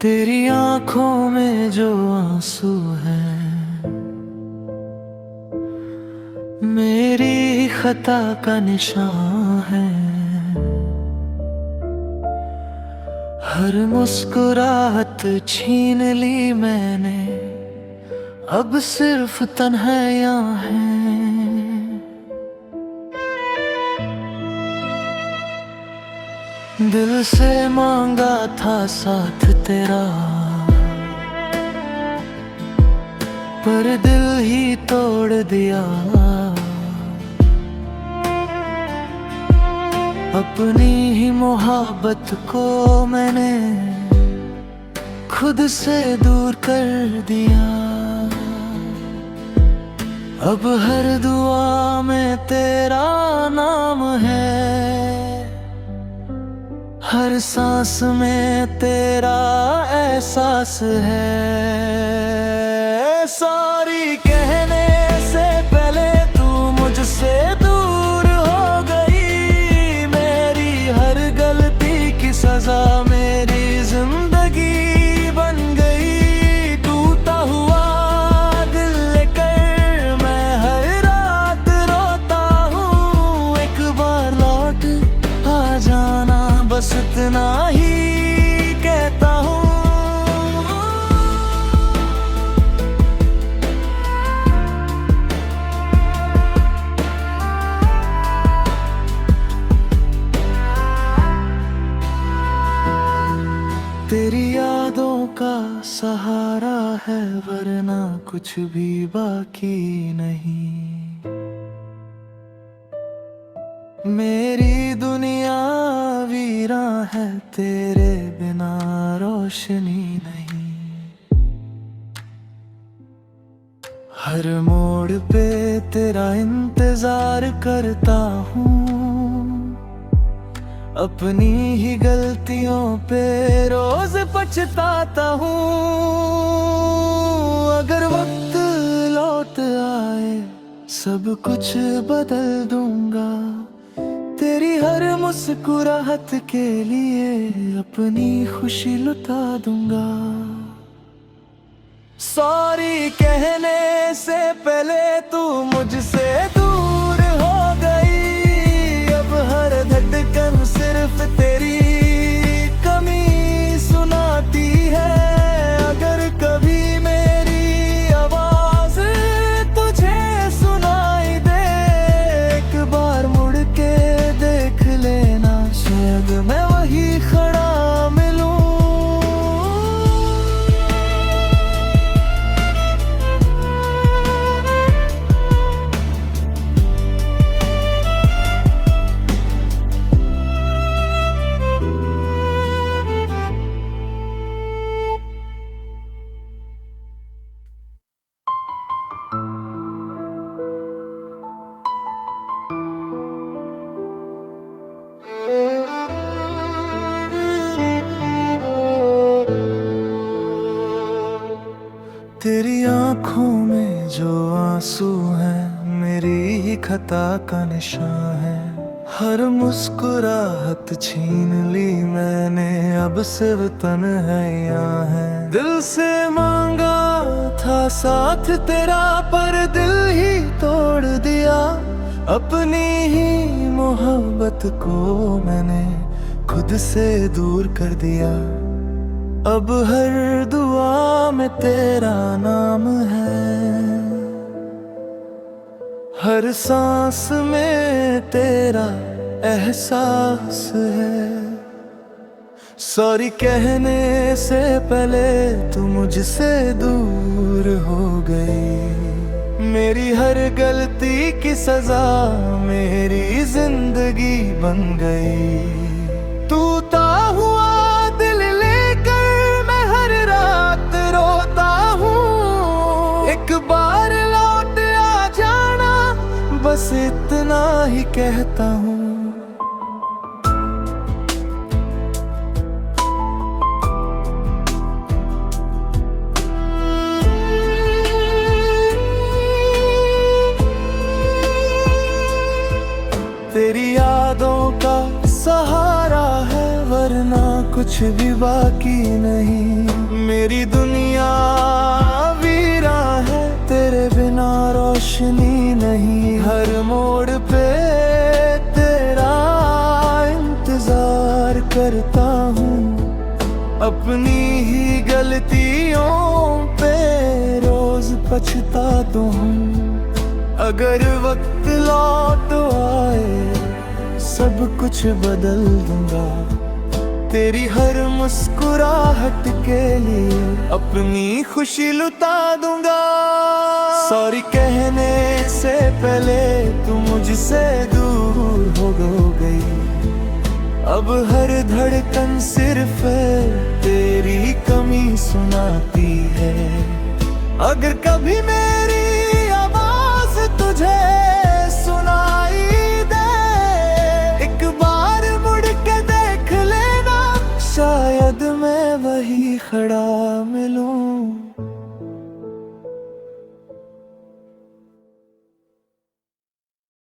तेरी आंखों में जो आंसू है मेरी खता का निशान है। हर मुस्कुराहट छीन ली मैंने, अब सिर्फ तन्हाइयां हैं। दिल से मांगा था साथ तेरा, पर दिल ही तोड़ दिया। अपनी ही मोहब्बत को मैंने खुद से दूर कर दिया। अब हर दुआ में तेरा नाम है, हर सांस में तेरा एहसास है। सॉरी कहने से पहले तू मुझसे दूर हो गई। मेरी हर गलती की सजा मेरी जिंदगी बन गई। टूटा हुआ दिल लेकर मैं हर रात रोता हूँ। एक बार लौट आ जाना बस इतना ही कहता हूँ। तेरी यादों का सहारा है, वरना कुछ भी बाकी नहीं। मेरी दुनिया वीरा है, तेरे बिना रोशनी नहीं। हर मोड़ पे तेरा इंतजार करता हूँ। अपनी ही गलतियों पे रोज पछताता हूँ। अगर वक्त लौट आए सब कुछ बदल दूंगा। तेरी हर मुस्कुराहट के लिए अपनी खुशी लुटा दूंगा। सॉरी कहने से पहले तू मुझसे दूर हो गई। अब हर धड़कन सिर्फ तेरी कमी सुनाती है। अगर कभी मेरी आवाज तुझे सुनाई दे, एक बार मुड़ के देख लेना, शायद मैं वही खड़ा मिलूं। तेरी आंखों में जो आंसू है मेरी ही खता का निशान है। हर मुस्कुराहट छीन ली मैंने, अब सिर्फ तन्हाइयां हैं। दिल से मांगा था साथ तेरा, पर दिल ही तोड़ दिया। अपनी ही मोहब्बत को मैंने खुद से दूर कर दिया। अब हर दुआ में तेरा नाम है, हर सांस में तेरा एहसास है। सॉरी कहने से पहले तू मुझसे दूर हो गई। मेरी हर गलती की सजा मेरी जिंदगी बन गई। टूटा हुआ दिल लेकर मैं हर रात रोता हूँ। एक बार लौट आ जाना बस इतना ही कहता हूँ। तेरी यादों का सहारा है, वरना कुछ भी बाकी नहीं। अपनी ही गलतियों पे रोज पछताता हूँ। अगर वक्त लौट आए सब कुछ बदल दूंगा, तेरी हर मुस्कुराहट के लिए अपनी खुशी लुटा दूंगा। सॉरी कहने से पहले तू मुझसे दूर हो गई, अब हर धड़कन सिर्फ तेरी कमी सुनाती है। अगर कभी मेरी आवाज तुझे सुनाई दे, एक बार मुड़ के देख लेना, शायद मैं वही खड़ा मिलूं।